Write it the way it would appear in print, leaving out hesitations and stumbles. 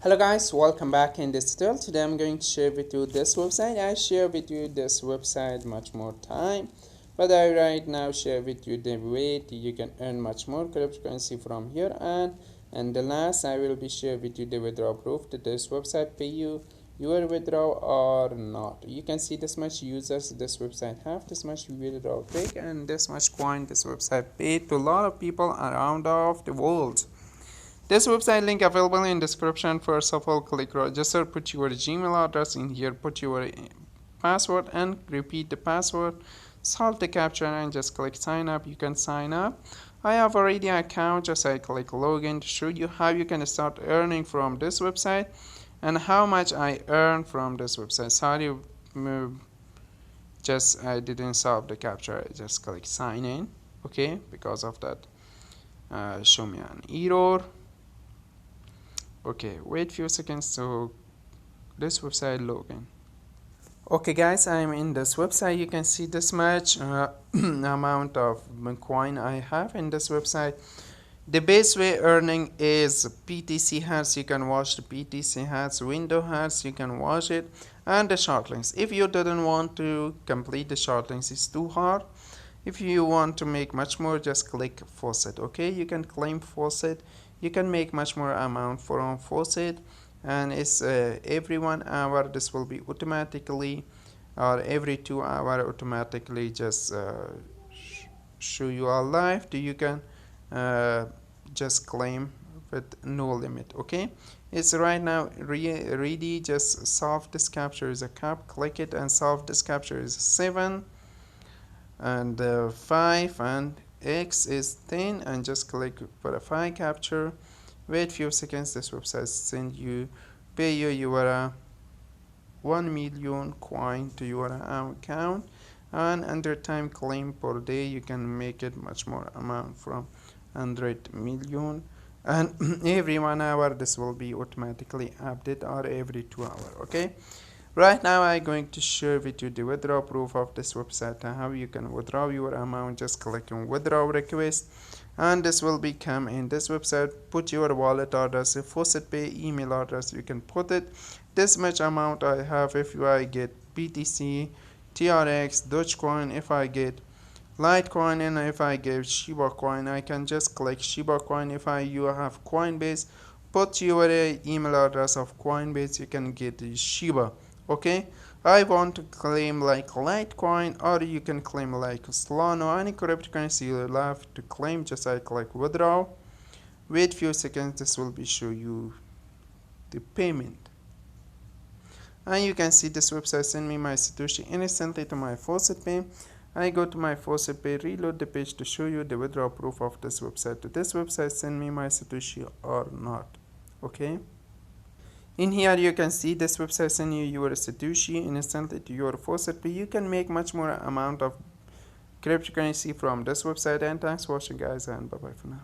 Hello guys, welcome back in this tutorial. Today I'm going to share with you this website. I share with you this website much more time, but I right now share with you the way you can earn much more cryptocurrency from here. And the last I will be share with you the withdrawal proof that this website pay you your withdrawal or not. You can see this much users this website have, this much withdrawal take, and this much coin this website paid to a lot of people around of the world. This website link available in description. First of all, click register, put your Gmail address in here, put your password and repeat the password, solve the captcha and just click sign up. You can sign up. I have already an account, just I click login to show you how you can start earning from this website and how much I earn from this website. Sorry, just I didn't solve the captcha. I just click sign in, okay, because of that show me an error. Okay, wait few seconds to this website login. Okay guys, I'm in this website. You can see this much amount of coin I have in this website. The best way earning is PTC hats. You can watch the PTC hats, window hats, you can watch it, and the short links. If you didn't want to complete the short links, it's too hard. If you want to make much more, just click faucet. Okay, you can claim faucet. You can make much more amount from faucet, and it's every 1 hour this will be automatically, or every 2 hour automatically just show you a live. You can just claim with no limit. Okay, it's right now ready. Just solve this captcha is a cap, click it, and solve this captcha is 7 and 5 and X is 10, and just click verify captcha. Wait few seconds, this website send you pay you your 1 million coin to your account, and under time claim per day you can make it much more amount from 100 million, and every 1 hour this will be automatically updated, or every 2 hours. Okay, right now I'm going to share with you the withdrawal proof of this website and how you can withdraw your amount. Just click on withdrawal request, and this will become in this website. Put your wallet address, faucet pay email address, you can put it. This much amount I have. If I get BTC, TRX, Dogecoin, if I get Litecoin, and if I get Shiba coin, I can just click Shiba coin. If you have Coinbase, put your email address of Coinbase, you can get Shiba. Okay, I want to claim like Litecoin, or you can claim like Solana, any cryptocurrency you love to claim. Just I click withdraw. Wait few seconds, this will be show you the payment, and you can see this website send me my Satoshi instantly to my faucet pay. I go to my faucet pay, reload the page to show you the withdrawal proof of this website. To this website send me my Satoshi or not. Okay, in here you can see this website send you your Satoshi instantly to your faucet pay. You can make much more amount of cryptocurrency from this website. And thanks for watching guys, and bye bye for now.